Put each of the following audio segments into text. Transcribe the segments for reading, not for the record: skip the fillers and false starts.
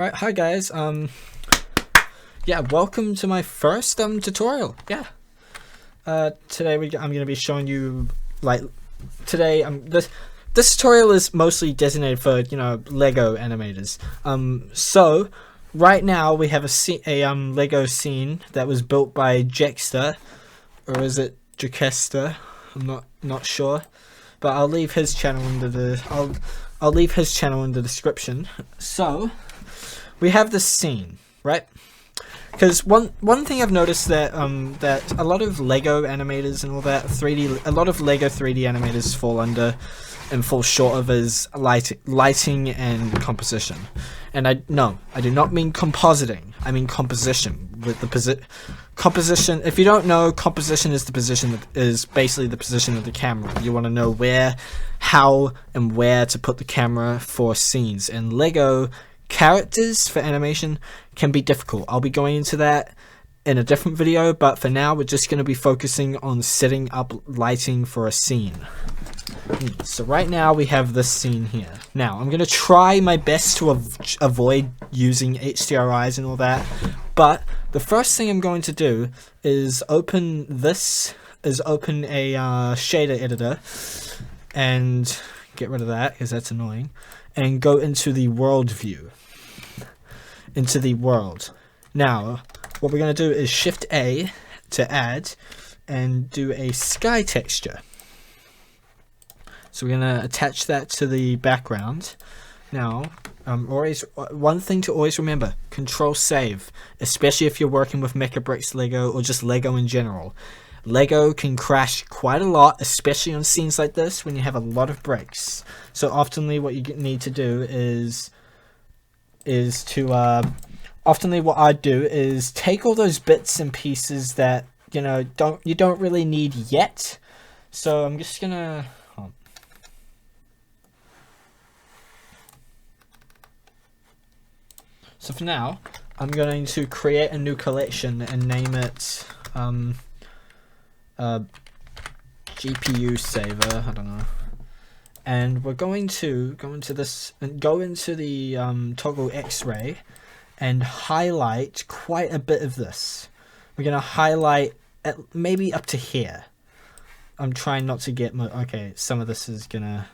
Alright, hi guys, yeah, welcome to my first, tutorial, yeah. Today I'm gonna be showing you, like, today, this tutorial is mostly designated for, Lego animators. So, right now we have a Lego scene that was built by Jackster, or is it Jackester? I'm not sure, but I'll leave his channel in I'll leave his channel in the description. So, we have this scene, right? Because one thing I've noticed that that a lot of Lego animators and all that a lot of Lego 3D animators fall under and fall short of is lighting and composition. And I do not mean compositing. I mean composition. With the composition, if you don't know, composition is basically the position of the camera. You want to know where, how, and where to put the camera for scenes. And Lego characters for animation can be difficult. I'll be going into that in a different video, but for now we're just going to be focusing on setting up lighting for a scene. So right now we have this scene here. Now I'm going to try my best to avoid using HDRIs and all that, but the first thing I'm going to do is open a shader editor and get rid of that because that's annoying, and go into the world view. Into the world. Now, what we're going to do is Shift A to add and do a sky texture. So we're going to attach that to the background. Now, one thing to always remember, Control Save, especially if you're working with Mecha Bricks Lego or just Lego in general. Lego can crash quite a lot, especially on scenes like this when you have a lot of bricks. So oftenly what you need to do is what I do is take all those bits and pieces that you don't really need yet. So I'm just gonna so for now I'm going to create a new collection and name it GPU saver, I don't know. And we're going to go into the toggle X-ray and highlight quite a bit of this. We're going to highlight maybe up to here. I'm trying not to get okay, some of this is going to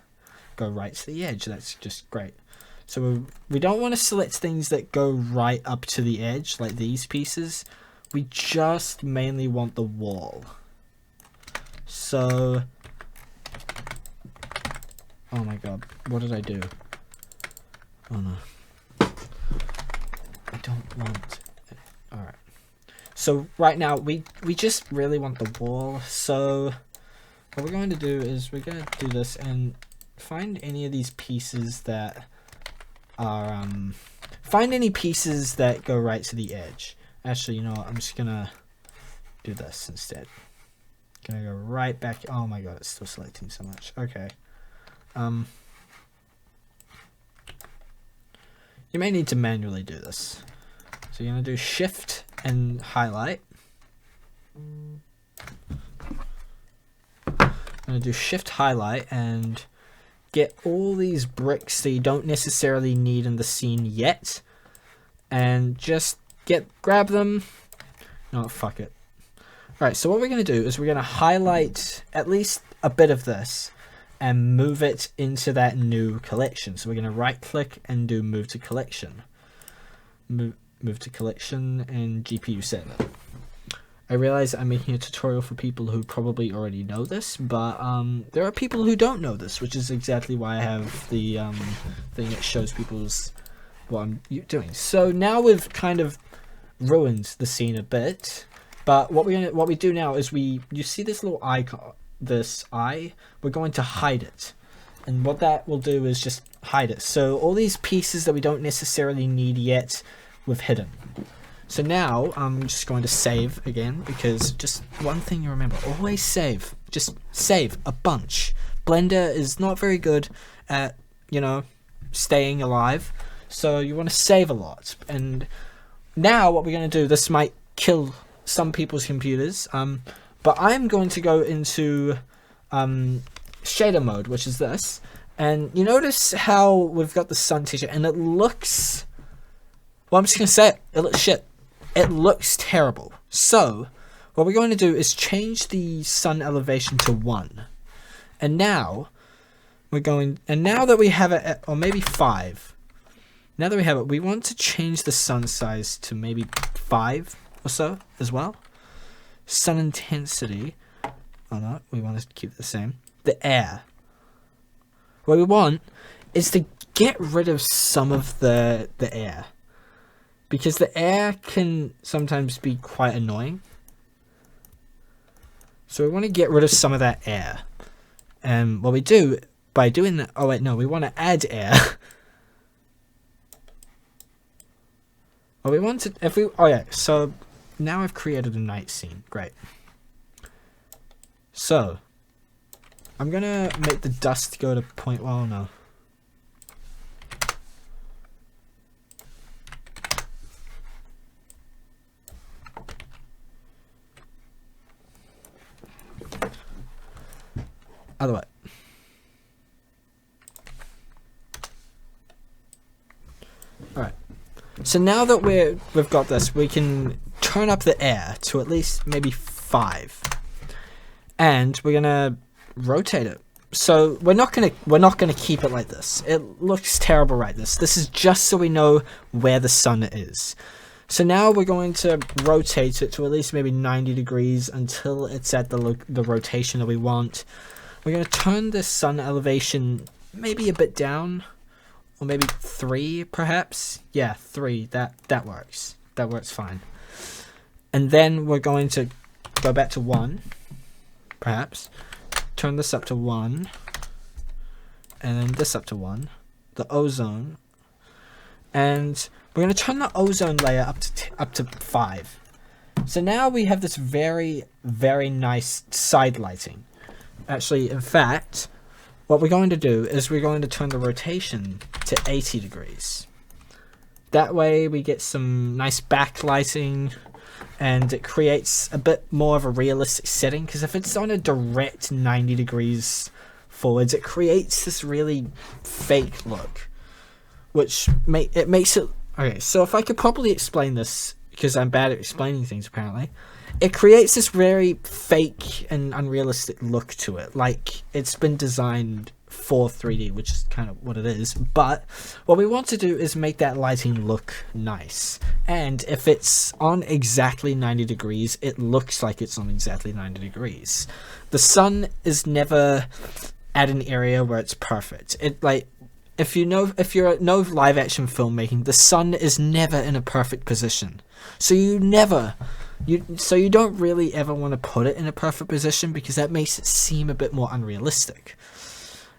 go right to the edge. That's just great. So we don't want to select things that go right up to the edge, like these pieces. We just mainly want the wall. So... oh my god, what did I do? Oh no. I don't want it. Alright. So right now, we just really want the wall. So what we're going to do is we're going to do this and find any of these pieces that are, find any pieces that go right to the edge. Actually, you know what? I'm just going to do this instead. Gonna go right back. Oh my god, it's still selecting so much. Okay. You may need to manually do this. So you're going to do Shift and highlight. I'm going to do Shift highlight and get all these bricks that you don't necessarily need in the scene yet. And just grab them. No, fuck it. Alright, so what we're going to do is we're going to highlight at least a bit of this and move it into that new collection. So we're going to right click and do move to collection. Move to collection and GPU saver. I realize I'm making a tutorial for people who probably already know this, but there are people who don't know this, which is exactly why I have the thing that shows people's what I'm doing. So now we've kind of ruined the scene a bit, but what we do now is you see this little icon, this eye, we're going to hide it, and what that will do is just hide it. So all these pieces that we don't necessarily need yet, we've hidden. So now I'm just going to save again, because just one thing you remember, always save. Just save a bunch. Blender is not very good at staying alive, so you want to save a lot. And now what we're going to do, this might kill some people's computers, but I'm going to go into shader mode, which is this, and you notice how we've got the sun texture, and it looks Well, I'm just going to say it. It looks shit. It looks terrible. So, what we're going to do is change the sun elevation to 1. And now, now that we have it at, or maybe 5. Now that we have it, we want to change the sun size to maybe 5 or so as well. Sun intensity. Oh no, we want to keep it the same. The air. What we want is to get rid of some of the air. Because the air can sometimes be quite annoying. So we want to get rid of some of that air. And what we do by doing that... Oh wait, no, we want to add air. Well, we want to... Oh yeah, so now I've created a night scene. Great. So, I'm going to make the dust go to point... Well, no. Other way. Alright. So now that we've got this, we can turn up the air to at least maybe 5. And we're gonna rotate it. So we're not gonna keep it like this. It looks terrible right this. This is just so we know where the sun is. So now we're going to rotate it to at least maybe 90 degrees until it's at the rotation that we want. We're going to turn the sun elevation maybe a bit down, or maybe 3 perhaps. Yeah, 3. That works. That works fine. And then we're going to go back to 1, perhaps. Turn this up to 1, and then this up to 1. The ozone, and we're going to turn the ozone layer up to 5. So now we have this very, very nice side lighting. Actually, in fact, what we're going to do is we're going to turn the rotation to 80 degrees. That way we get some nice backlighting, and it creates a bit more of a realistic setting, because if it's on a direct 90 degrees forwards, it creates this really fake look, which makes it... Okay, so if I could properly explain this, because I'm bad at explaining things apparently, it creates this very fake and unrealistic look to it, like it's been designed for 3D, which is kind of what it is. But what we want to do is make that lighting look nice, and if it's on exactly 90 degrees, it looks like it's on exactly 90 degrees. The sun is never at an area where it's perfect. It, like, if you're live action filmmaking, the sun is never in a perfect position. So you don't really ever want to put it in a perfect position, because that makes it seem a bit more unrealistic.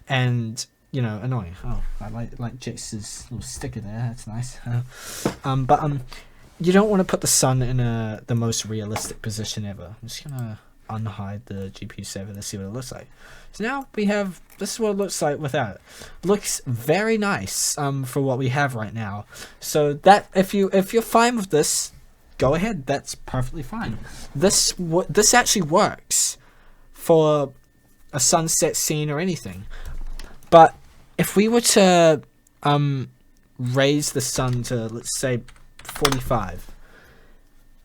And, you know, annoying. Oh, I like Jax's little sticker there. That's nice. You don't want to put the sun in the most realistic position ever. I'm just gonna unhide the GPU saver to see what it looks like. So now we have, this is what it looks like without it. Looks very nice for what we have right now. So that if you're fine with this, go ahead. That's perfectly fine. This actually works for a sunset scene or anything. But if we were to raise the sun to, let's say, 45,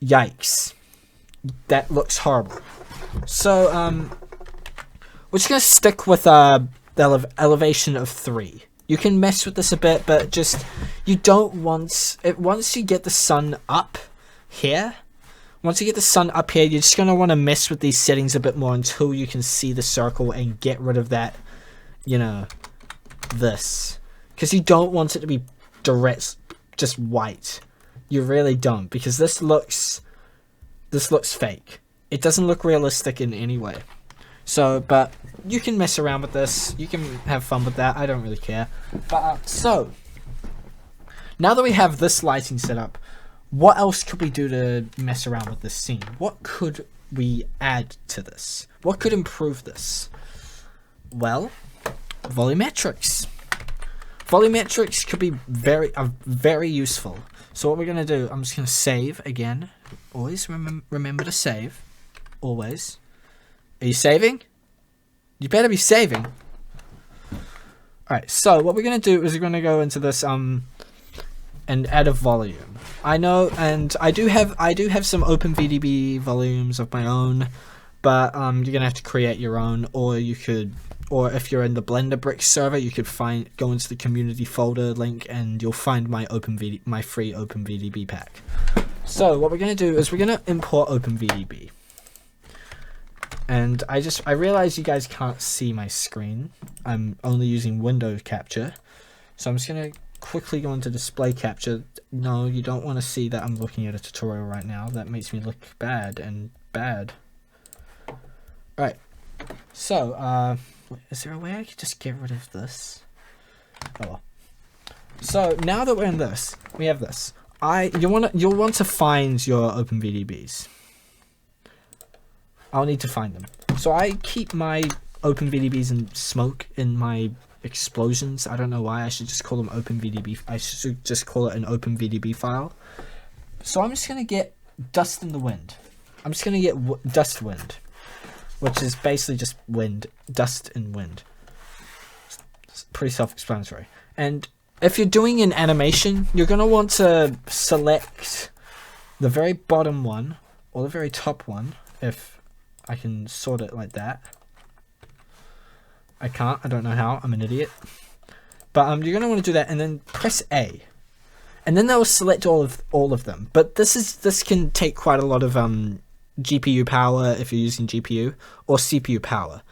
yikes, that looks horrible. So we're just gonna stick with the elevation of 3. You can mess with this a bit, but just, you don't want it. Once you get the sun up here, you're just gonna want to mess with these settings a bit more until you can see the circle and get rid of that, you know, this, because you don't want it to be direct, just white. You really don't, because this looks fake. It doesn't look realistic in any way. So, but you can mess around with this. You can have fun with that. I don't really care. But so now that we have this lighting set up, what else could we do to mess around with this scene? What could we add to this? What could improve this? Well, volumetrics. Volumetrics could be very useful. So what we're gonna do, I'm just gonna save again. Always remember to save. Always. Are you saving? You better be saving. Alright, so what we're gonna do is we're gonna go into this and add a volume. I know, and I do have some OpenVDB volumes of my own, but you're gonna have to create your own, or if you're in the Blenderbricks server, you could go into the community folder link, and you'll find my free OpenVDB pack. So what we're gonna do is we're gonna import OpenVDB, and I realize you guys can't see my screen. I'm only using window capture, so I'm just gonna quickly go into display capture. No, you don't want to see that I'm looking at a tutorial right now. That makes me look bad. Right. So, is there a way I could just get rid of this? Oh well. So now that we're in this, we have this. You'll want to find your OpenVDBs. I'll need to find them. So I keep my OpenVDBs and smoke in my explosions. I don't know why. I should just call them OpenVDB. I should just call it an OpenVDB file. So I'm just gonna get dust in the wind. I'm just gonna get dust wind, which is basically just wind, dust and wind. It's pretty self-explanatory. And if you're doing an animation, you're gonna want to select the very bottom one or the very top one. If I can sort it like that. I can't. I don't know how. I'm an idiot. But you're going to want to do that, and then press A, and then that will select all of them. But this can take quite a lot of GPU power if you're using GPU, or CPU power.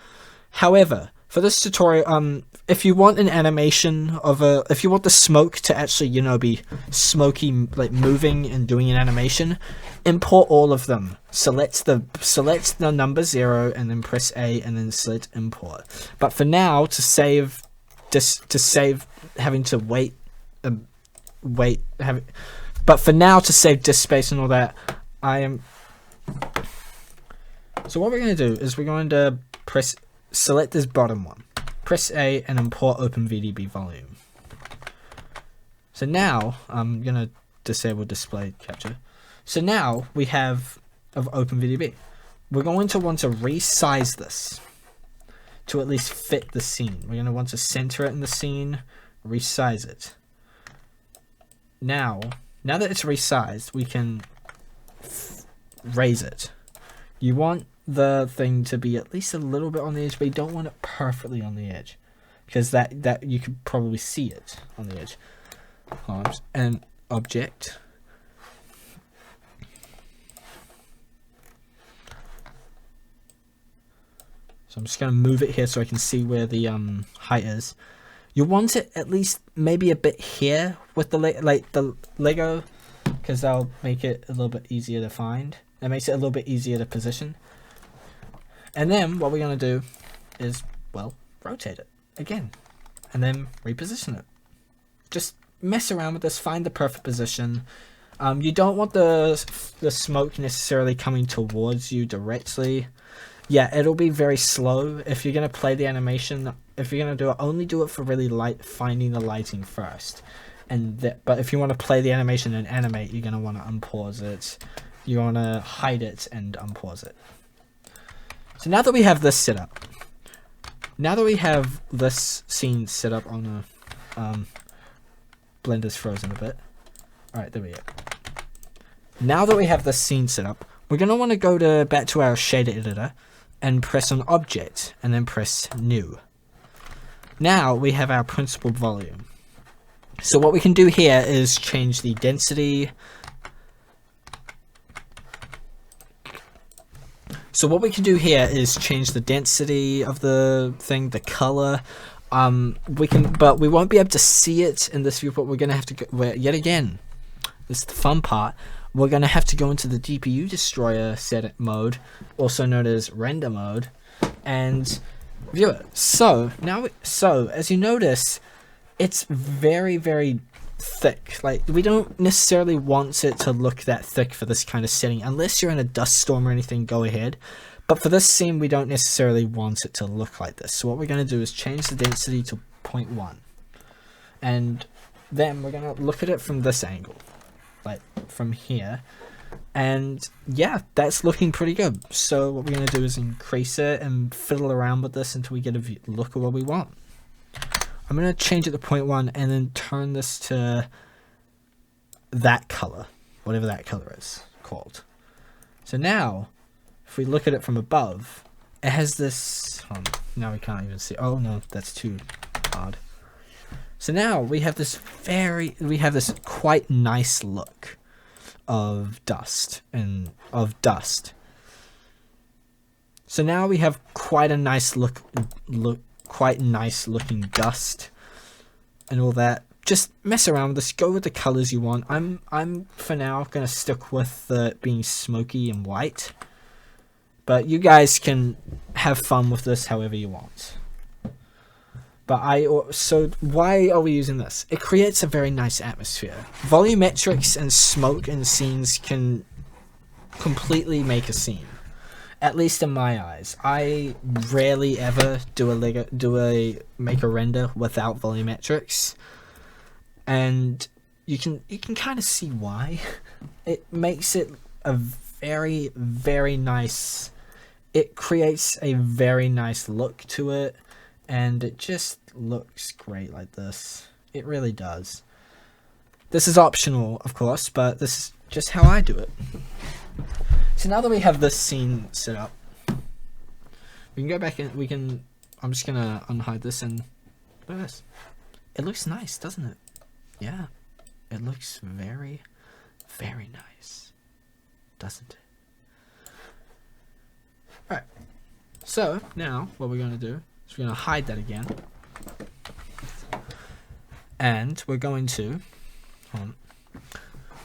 However, for this tutorial, if you want an animation if you want the smoke to actually be smoky, like moving and doing an animation, import all of them. Select the number 0 and then press A and then select import. But for now, to save having to wait, but for now to save disk space and all that, so what we're going to do is we're going to select this bottom one, press A and import OpenVDB volume. So now I'm going to disable display capture. So now we have of OpenVDB. We're going to want to resize this to at least fit the scene. We're going to want to center it in the scene, resize it. Now that it's resized, we can raise it. You want the thing to be at least a little bit on the edge, but you don't want it perfectly on the edge, because that you could probably see it on the edge. And object. So I'm just going to move it here so I can see where the height is. You want it at least maybe a bit here with the Lego, because that'll make it a little bit easier to find. That makes it a little bit easier to position. And then what we're going to do is, well, rotate it again, and then reposition it. Just mess around with this, find the perfect position. You don't want the smoke necessarily coming towards you directly. Yeah, it'll be very slow. If you're going to play the animation, if you're going to do it, only do it for really finding the lighting first. But if you want to play the animation and animate, you're going to want to unpause it. You want to hide it and unpause it. So now that we have this set up, now that we have this scene set up on a Blender's frozen a bit. Alright, there we go. Now that we have this scene set up, we're going to want to go back to our shader editor and press on object and then press new. Now we have our principal volume. So what we can do here is change the density. So what we can do here is change the density of the thing, the color. But we won't be able to see it in this viewport. We're gonna have to go, yet again, this is the fun part. We're gonna have to go into the GPU destroyer set mode, also known as render mode, and view it. So now, as you notice, it's very, very thick. Like, we don't necessarily want it to look that thick for this kind of setting. Unless you're in a dust storm or anything, go ahead. But for this scene, we don't necessarily want it to look like this. So what we're going to do is change the density to 0.1. And then we're going to look at it from this angle. Like, from here. And yeah, that's looking pretty good. So what we're going to do is increase it and fiddle around with this until we get a look of what we want. I'm going to change it to 0.1 and then turn this to that color. whatever that color is called. So now, if we look at it from above, it has this, now we can't even see, oh no, that's too hard. So now we have this quite nice look of dust. So now we have quite a nice quite nice looking dust and all that. Just mess around with this, go with the colors you want. I'm for now gonna stick with being smoky and white, but you guys can have fun with this however you want. But so why are we using this? It creates a very nice atmosphere. Volumetrics and smoke and scenes can completely make a scene. At least in my eyes. I rarely ever make a render without volumetrics. And you can kind of see why. It makes it a very, very nice, it creates a very nice look to it, and it just looks great like this. It really does. This is optional, of course, but this is just how I do it. So now that we have this scene set up, we can go back and I'm just gonna unhide this and look at this. It looks nice, doesn't it? Yeah, it looks very, very nice, doesn't it? Alright, so now what we're going to do is we're going to hide that again. And we're going to,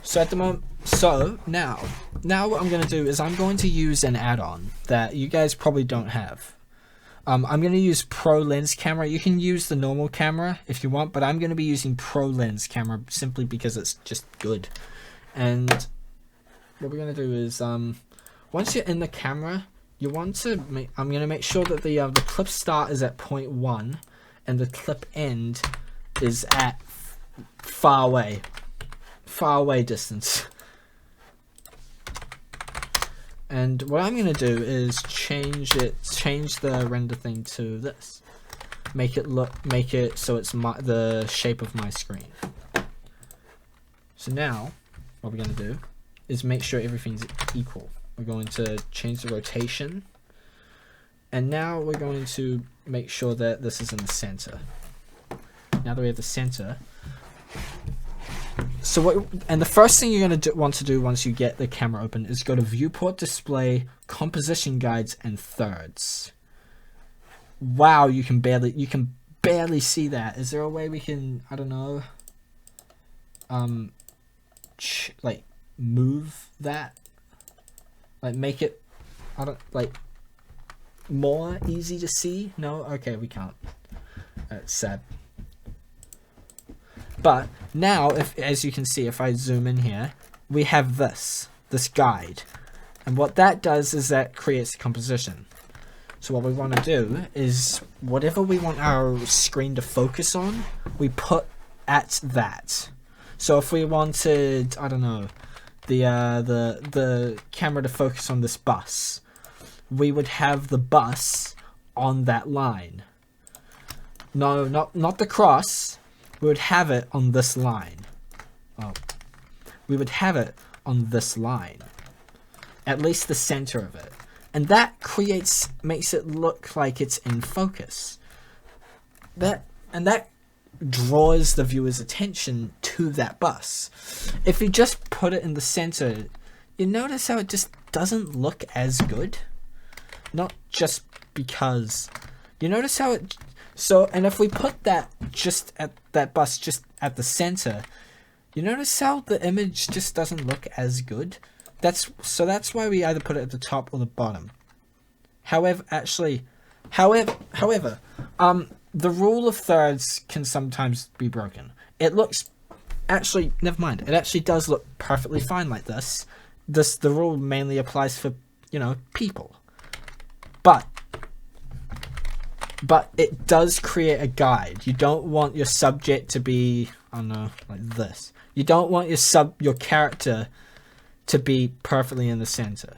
so at the moment, so now what I'm going to do is I'm going to use an add-on that you guys probably don't have. I'm going to use Pro Lens Camera. You can use the normal camera if you want, but I'm going to be using Pro Lens Camera simply because it's just good. And what we're going to do is, once you're in the camera, you want to make, I'm going to make sure that the clip start is at 0.1 and the clip end is at far away distance. And what I'm going to do is change the render thing to this. Make it so it's the shape of my screen. So now, what we're going to do is make sure everything's equal. We're going to change the rotation. And now we're going to make sure that this is in the center. Now that we have the center, and the first thing you're going to want to do once you get the camera open is go to Viewport, Display, Composition Guides, and Thirds. Wow, you can barely see that. Is there a way we can, I don't know, like move that, like make it, more easy to see? No, okay, we can't. That's sad. But now, as you can see, if I zoom in here, we have this guide. And what that does is that creates a composition. So what we want to do is, whatever we want our screen to focus on, we put at that. So if we wanted, I don't know, the camera to focus on this bus, we would have the bus on that line. No, not the cross. We would have it on this line. Oh. We would have it on this line. At least the center of it. And that makes it look like it's in focus. That draws the viewer's attention to that bus. If you just put it in the center, you notice how it just doesn't look as good? Not just because. You notice how it... So, and if we put that bus just at the center, you notice how the image just doesn't look as good? That's why we either put it at the top or the bottom. However, the rule of thirds can sometimes be broken. It looks, actually, never mind. It actually does look perfectly fine like this. The rule mainly applies for, people. But it does create a guide. You don't want your subject to be, I don't know, like this. You don't want your character to be perfectly in the center.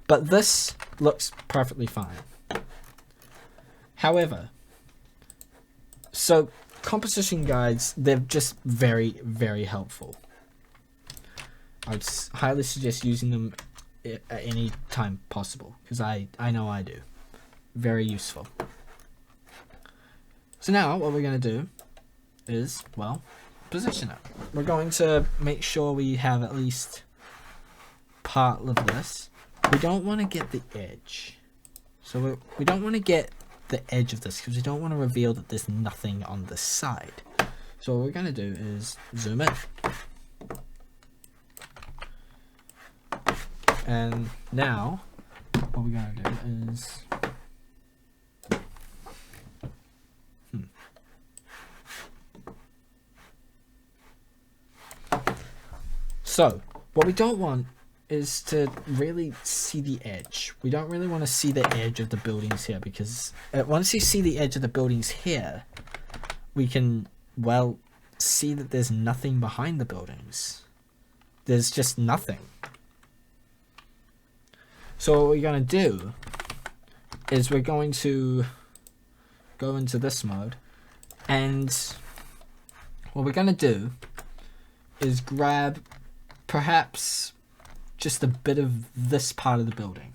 But this looks perfectly fine. However, so composition guides, they're just very, very helpful. I'd highly suggest using them at any time possible, because I know I do. Very useful. So now what we're going to do is, well, position it. We're going to make sure we have at least part of this. We don't want to get the edge. So we don't want to get the edge of this, because we don't want to reveal that there's nothing on this side. So what we're going to do is zoom in. And now what we're going to do is so what we don't want is to really see the edge. We don't really want to see the edge of the buildings here, because once you see the edge of the buildings here, we can, well, see that there's nothing behind the buildings. There's just nothing. So what we're going to do is we're going to go into this mode, and what we're going to do is grab perhaps just a bit of this part of the building,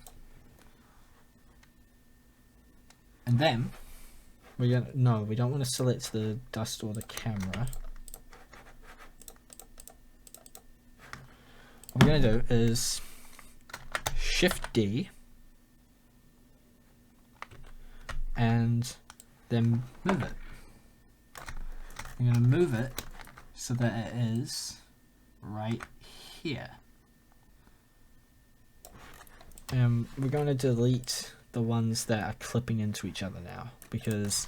and then we don't want to select the dust or the camera. What we're going to do is Shift D and then move it. I'm going to move it so that it is right here. And we're going to delete the ones that are clipping into each other now, because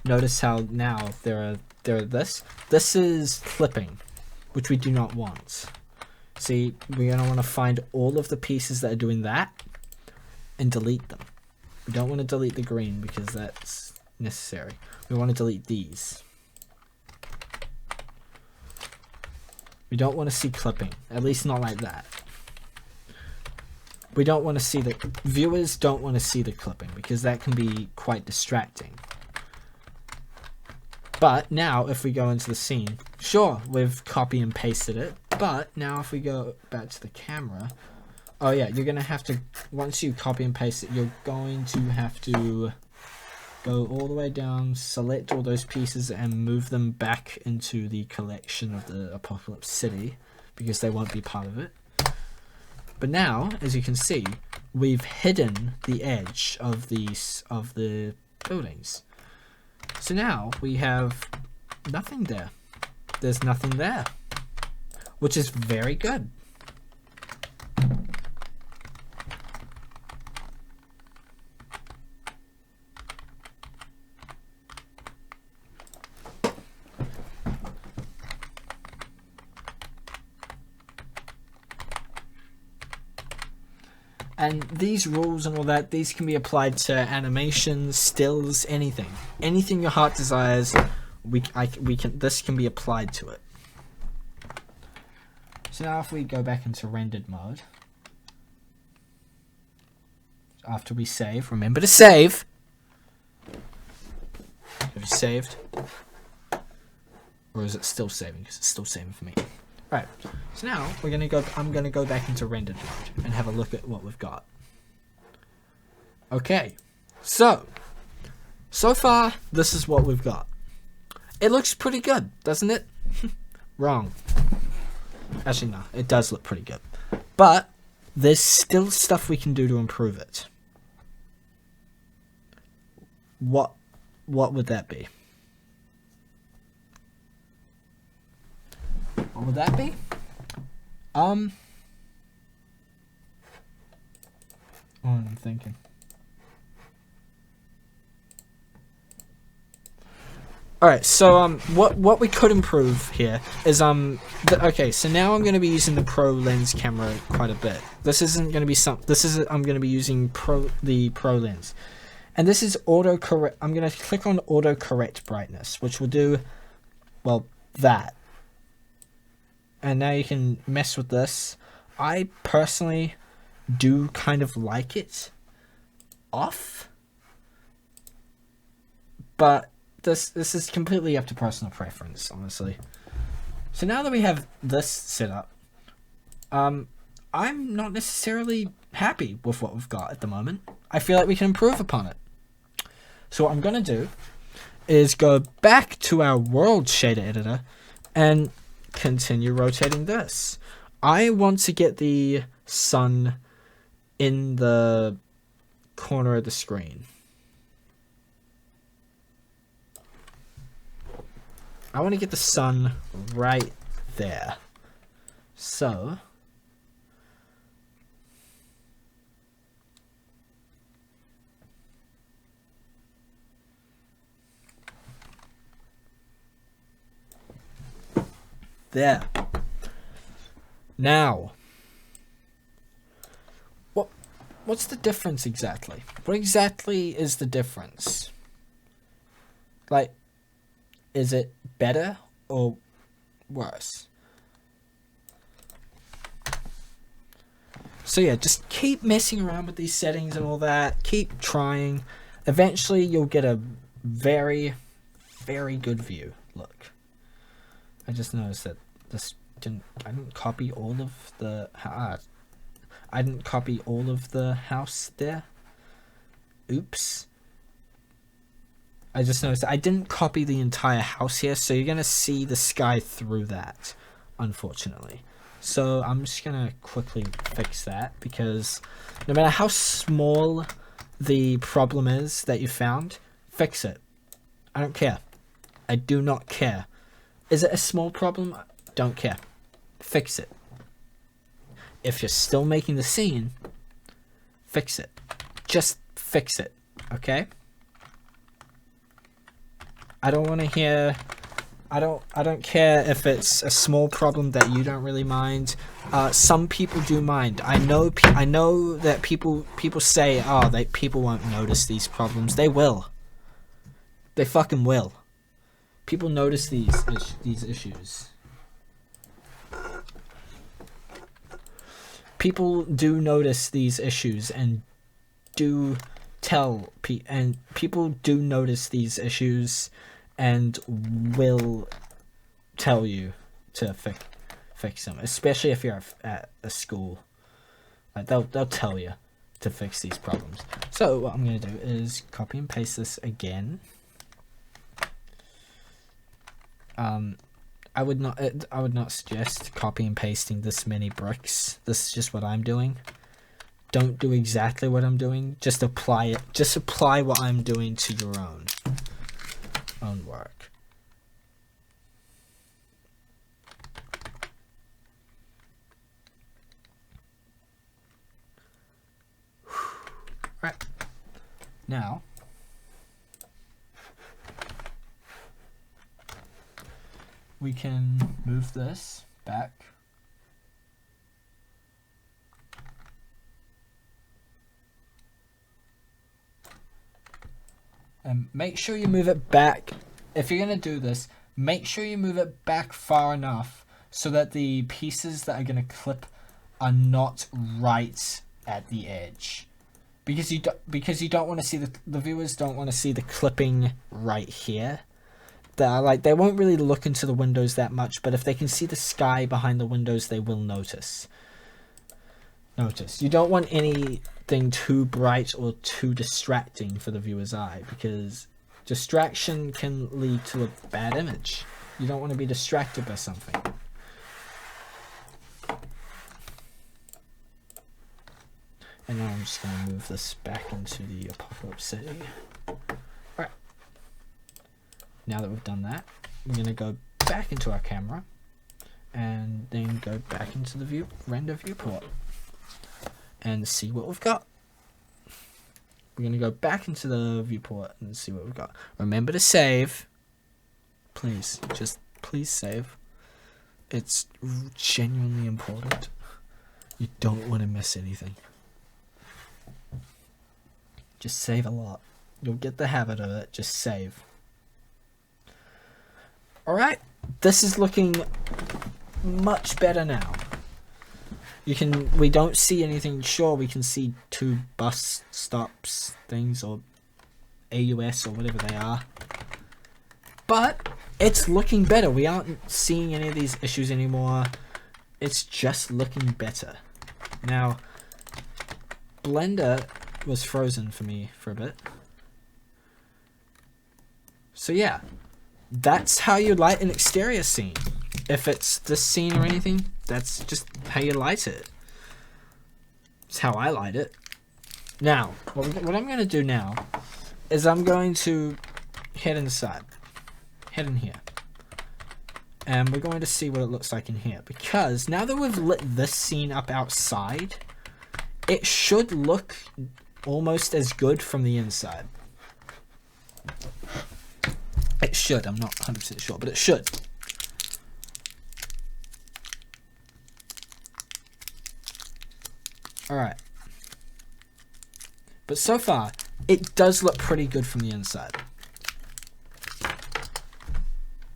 notice how now there are this is clipping, which we do not want. See, we're going to want to find all of the pieces that are doing that and delete them. We don't want to delete the green because that's necessary. We want to delete these. We don't want to see clipping, at least not like that. We don't want to see the viewers don't want to see the clipping, because that can be quite distracting. But now if we go into the scene, sure, we've copy and pasted it, but now if we go back to the camera, oh yeah, you're going to have to, once you copy and paste it, you're going to have to go all the way down, select all those pieces and move them back into the collection of the Apocalypse City, because they won't be part of it. But now, as you can see, we've hidden the edge of the buildings. So now we have nothing there. There's nothing there, which is very good. And these rules and all that, these can be applied to animations, stills, anything. Anything your heart desires, this can be applied to it. So now if we go back into rendered mode, after we save, remember to save. Have you saved? Or is it still saving? Because it's still saving for me. Right, so now I'm gonna go back into rendered mode and have a look at what we've got. Okay, so far this is what we've got. It looks pretty good, doesn't it? Wrong. Actually, no, it does look pretty good. But there's still stuff we can do to improve it. What would that be? What would that be? Oh, I'm thinking. Alright, so what we could improve here is okay, so now I'm going to be using the Pro Lens camera quite a bit. This isn't going to be I'm going to be using the Pro Lens. And this is auto correct. I'm going to click on auto correct brightness, which will do, well, that. And now you can mess with this. I personally do kind of like it off, but this is completely up to personal preference, honestly. So now that we have this set up, I'm not necessarily happy with what we've got at the moment. I feel like we can improve upon it. So what I'm going to do is go back to our world shader editor and continue rotating this. I want to get the sun in the corner of the screen. I want to get the sun right there. So there. Now, what's the difference exactly? What exactly is the difference? Like, is it better or worse? So yeah, just keep messing around with these settings and all that. Keep trying. Eventually, you'll get a very, very good view. Look, I just noticed that I didn't copy all of the I didn't copy all of the house there. Oops. I just noticed that I didn't copy the entire house here, so you're gonna see the sky through that, unfortunately. So I'm just gonna quickly fix that, because no matter how small the problem is that you found, fix it. I don't care. I do not care. Is it a small problem? Don't care. Fix it. If you're still making the scene, fix it. Just fix it, okay? I don't want to hear... I don't care if it's a small problem that you don't really mind. Some people do mind. I know that people say, oh, people won't notice these problems. They will. They fucking will. People notice these issues. People do notice these issues and do tell people do notice these issues and will tell you to fix them, especially if you're at a school. Like they'll tell you to fix these problems. So what I'm gonna do is copy and paste this again. I would not suggest copy and pasting this many bricks. This is just what I'm doing. Don't do exactly what I'm doing. Just apply it. Just apply what I'm doing to your own work. Right. Now, we can move this back. And make sure you move it back. If you're going to do this, make sure you move it back far enough so that the pieces that are going to clip are not right at the edge. Because you don't want to see the viewers don't want to see the clipping right here. They won't really look into the windows that much, but if they can see the sky behind the windows, they will notice. You don't want anything too bright or too distracting for the viewer's eye, because distraction can lead to a bad image. You don't want to be distracted by something. And now I'm just going to move this back into the Apocalypse City. Alright. Now that we've done that, we're going to go back into our camera and then go back into the render viewport and see what we've got. We're going to go back into the viewport and see what we've got. Remember to save. Please, just please save. It's genuinely important. You don't want to miss anything. Just save a lot. You'll get the habit of it. Just save. Alright, this is looking much better now. We don't see anything. Sure, we can see 2 bus stops things, or AUS, or whatever they are. But it's looking better. We aren't seeing any of these issues anymore. it's just looking better. Now, Blender was frozen for me for a bit. So yeah, that's how you light an exterior scene. If it's this scene or anything, that's just how you light it. It's how I light it. Now, what I'm going to do now is I'm going to head inside. Head in here. And we're going to see what it looks like in here. Because now that we've lit this scene up outside, it should look almost as good from the inside. It should. I'm not 100% sure, but it should. Alright. But so far, it does look pretty good from the inside.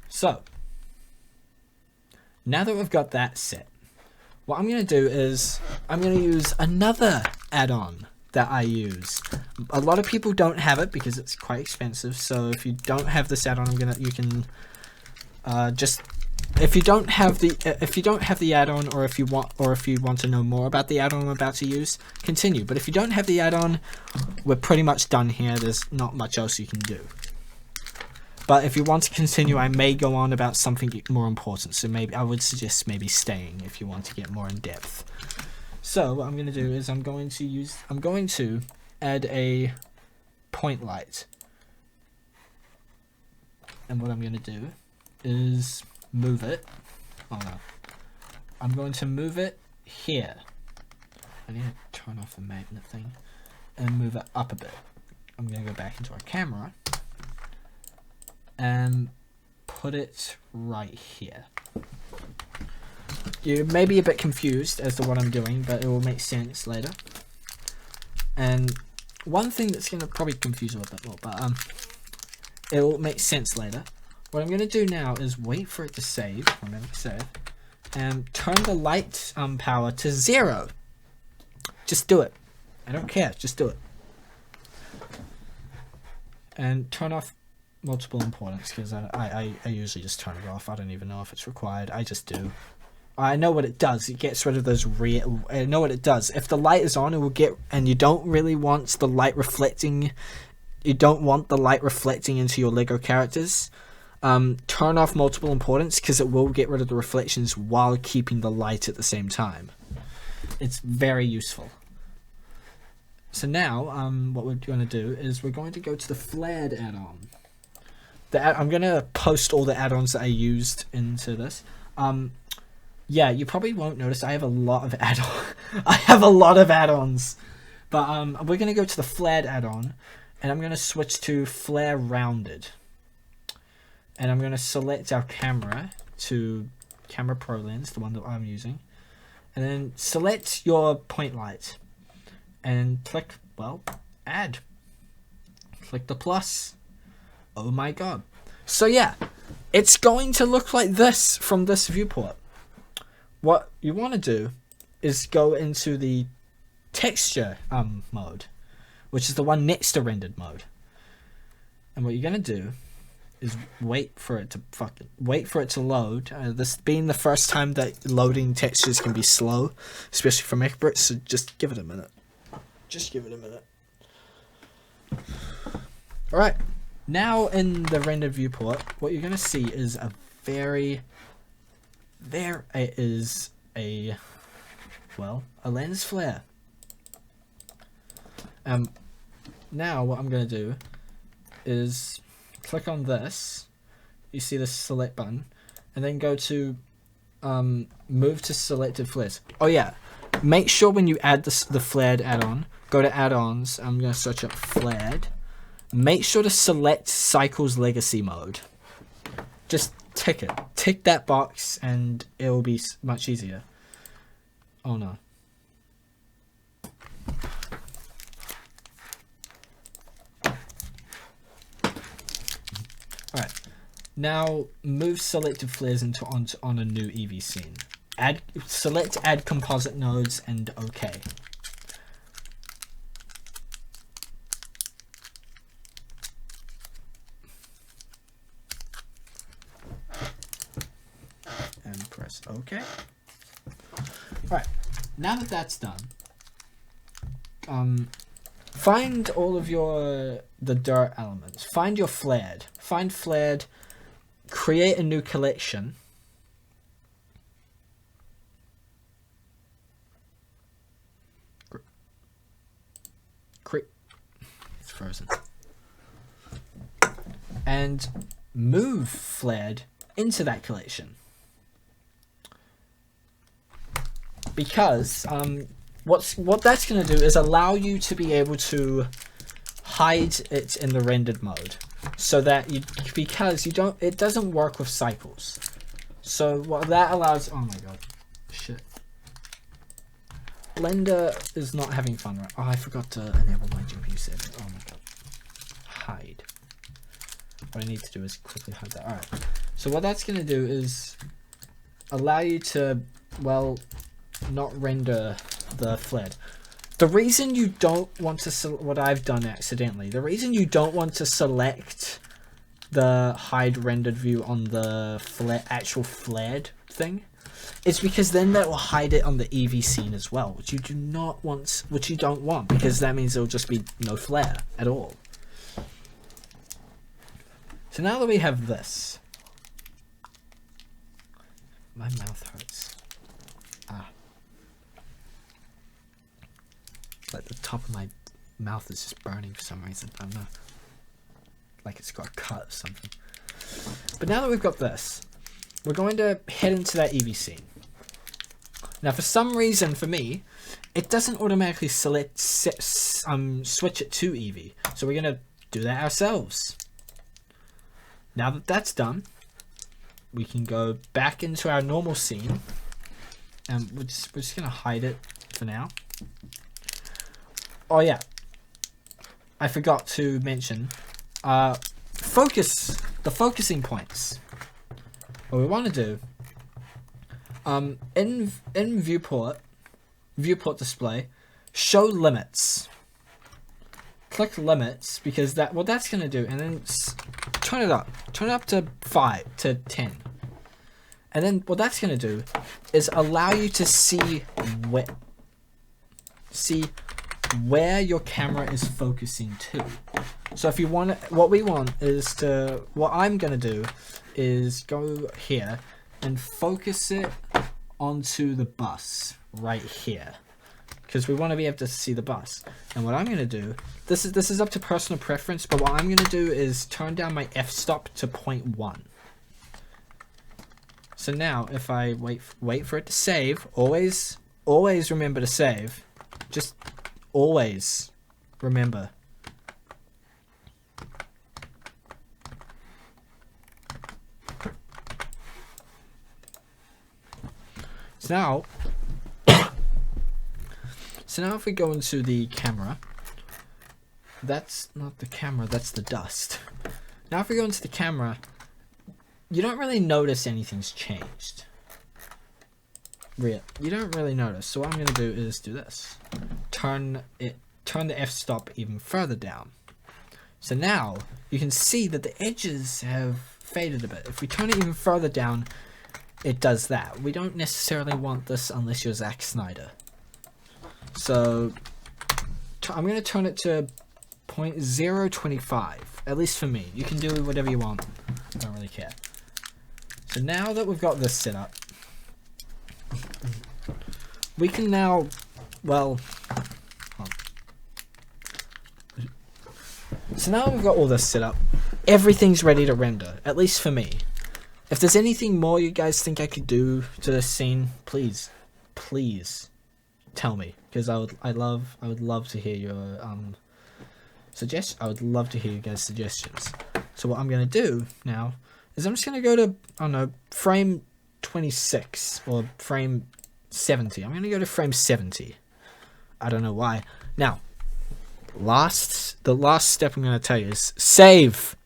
So, now that we've got that set, what I'm going to do is I'm going to use another add-on that I use. A lot of people don't have it because it's quite expensive. So if you don't have this add-on, you can just, if you don't have the add-on, or if you want to know more about the add-on I'm about to use, continue. But if you don't have the add-on, we're pretty much done here. There's not much else you can do. But if you want to continue, I may go on about something more important. So maybe I would suggest maybe staying if you want to get more in depth. So what I'm going to do is I'm going to add a point light. And what I'm going to do is move it. Oh no. I'm going to move it here. I need to turn off the magnet thing and move it up a bit. I'm going to go back into our camera and put it right here. You may be a bit confused as to what I'm doing, but it will make sense later. And one thing that's going to probably confuse you a bit more, but it will make sense later. What I'm going to do now is wait for it to save. I'm going to save. And turn the light power to 0. Just do it. I don't care. Just do it. And turn off multiple importance, because I usually just turn it off. I don't even know if it's required. I just do. I know what it does. It gets rid of those I know what it does. If the light is on, it will get, and you don't really want the light reflecting. You don't want the light reflecting into your Lego characters. Turn off multiple importance, because it will get rid of the reflections while keeping the light at the same time. It's very useful. So now, what we're going to do is we're going to go to the flared add-on. I'm going to post all the add-ons that I used into this. Yeah, you probably won't notice I have a lot of add-ons. I have a lot of add-ons. But we're going to go to the flared add-on, and I'm going to switch to flare rounded. And I'm going to select our camera to camera pro lens, the one that I'm using. And then select your point light. And click, well, add. Click the plus. Oh my god. So yeah, it's going to look like this from this viewport. What you want to do is go into the texture mode, which is the one next to rendered mode. And what you're going to do is wait for it to load. This being the first time that loading textures can be slow, especially from experts, so just give it a minute. Just give it a minute. Alright, now in the rendered viewport, what you're going to see is a a lens flare. Now what I'm going to do is click on this. You see this select button, and then go to move to selected flares. Oh yeah, make sure when you add the flared add-on, go to add-ons. I'm going to search up flared. Make sure to select Cycles Legacy mode. Just tick it. Tick that box and it will be much easier. Oh no. Alright. Now move selected flares on a new EV scene. Select add composite nodes and OK. And press OK. now that that's done, find all of the dirt elements. Find your flared. Find flared. Create a new collection. It's frozen. And move flared into that collection. Because what that's going to do is allow you to be able to hide it in the rendered mode, so that it doesn't work with cycles. So what that allows, oh my god, shit. Blender is not having fun, right? Oh, I forgot to enable my GPU setting. Oh my god. Hide. What I need to do is quickly hide that. Alright. So what that's going to do is allow you to, well, not render the flared. The reason you don't want to what I've done accidentally, the reason you don't want to select the hide rendered view on the actual flared thing is because then that will hide it on the EV scene as well, which you don't want, because that means there'll just be no flare at all. So now that we have this, my mouth hurts. Like the top of my mouth is just burning for some reason. I don't know. Like it's got a cut or something. But now that we've got this, we're going to head into that EV scene. Now for some reason for me, it doesn't automatically switch it to EV. So we're going to do that ourselves. Now that that's done, we can go back into our normal scene. And we're just going to hide it for now. Oh yeah, I forgot to mention, the focusing points. What we want to do, in Viewport display, show limits. Click limits, because what that's going to do, and then turn it up to 5 to 10. And then what that's going to do is allow you to see where your camera is focusing to. So if you want, what I'm going to do is go here and focus it onto the bus right here, because we want to be able to see the bus. And what I'm going to do, this is up to personal preference, but what I'm going to do is turn down my f-stop to 0.1. So now if I wait for it to save, always remember to save. Just always remember. So now if we go into the camera, that's not the camera, that's the dust. Now if we go into the camera, you don't really notice anything's changed. You don't really notice. So what I'm going to do is do this. Turn the f-stop even further down. So now you can see that the edges have faded a bit. If we turn it even further down, it does that. We don't necessarily want this unless you're Zack Snyder. So I'm going to turn it to 0.025, at least for me. You can do whatever you want. I don't really care. So now that we've got this set up, we can now, well, so now we've got all this set up, everything's ready to render, at least for me. If there's anything more you guys think I could do to this scene, please tell me, because I would love to hear your I would love to hear you guys' suggestions. So what I'm gonna do now is I'm just gonna go to, I don't know, frame 26 or frame 70. I'm gonna go to frame 70. I don't know why. Now, the last step I'm gonna tell you is save.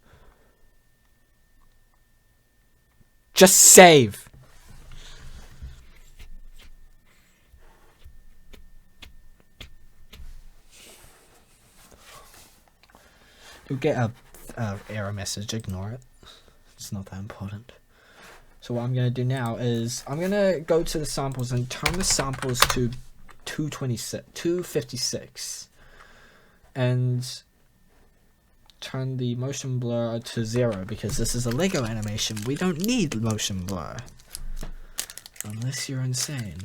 Just save. You'll get a error message. Ignore it. It's not that important. So what I'm going to do now is I'm going to go to the samples and turn the samples to 256, and turn the motion blur to 0 because this is a Lego animation. We don't need motion blur unless you're insane.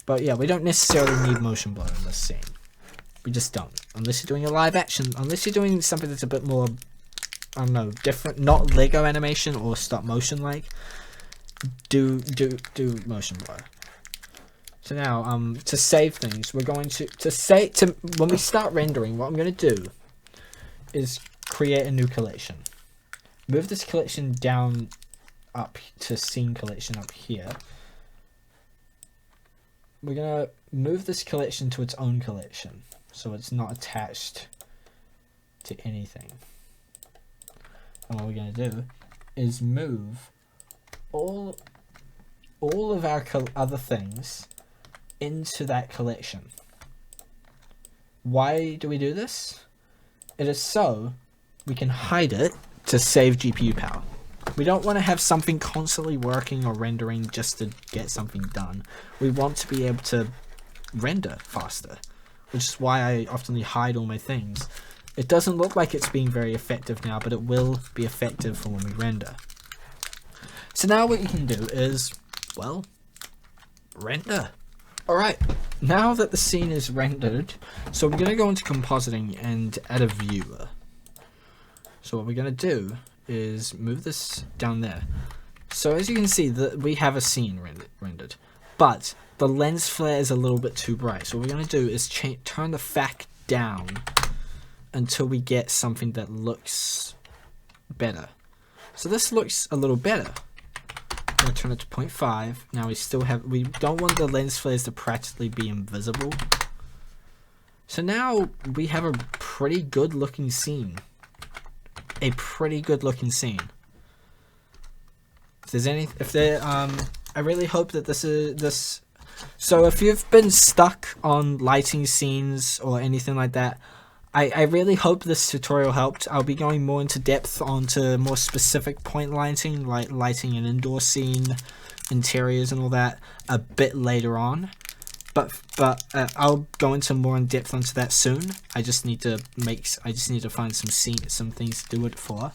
But yeah, we don't necessarily need motion blur in this scene. We just don't. Unless you're doing a live action, unless you're doing something that's a bit more, I don't know, different, not Lego animation or stop motion like, do motion blur. So now, to save things, we're going to when we start rendering, what I'm going to do is create a new collection. Move this collection down up to scene collection up here. We're going to move this collection to its own collection, so it's not attached to anything. And what we're going to do is move all of our other things into that collection. Why do we do this? It is so we can hide it to save GPU power. We don't want to have something constantly working or rendering just to get something done. We want to be able to render faster, which is why I often hide all my things. It doesn't look like it's being very effective now, but it will be effective for when we render. So now what you can do is, well, render. Alright, now that the scene is rendered, so we're going to go into compositing and add a viewer. So what we're going to do is move this down there. So as you can see, we have a scene rendered, but the lens flare is a little bit too bright. So what we're going to do is turn the FAC down until we get something that looks better. So this looks a little better. I'm going to turn it to 0.5. Now we don't want the lens flares to practically be invisible. So now we have a pretty good looking scene. I really hope that this. So if you've been stuck on lighting scenes or anything like that, I really hope this tutorial helped. I'll be going more into depth onto more specific point lighting, like lighting an indoor scene, interiors and all that a bit later on. But I'll go into more in depth onto that soon. I just need to find some things to do it for.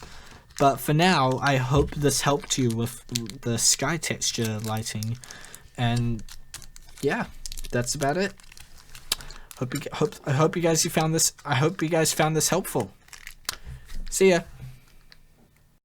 But for now, I hope this helped you with the sky texture lighting, and yeah, that's about it. I hope you guys found this helpful. See ya.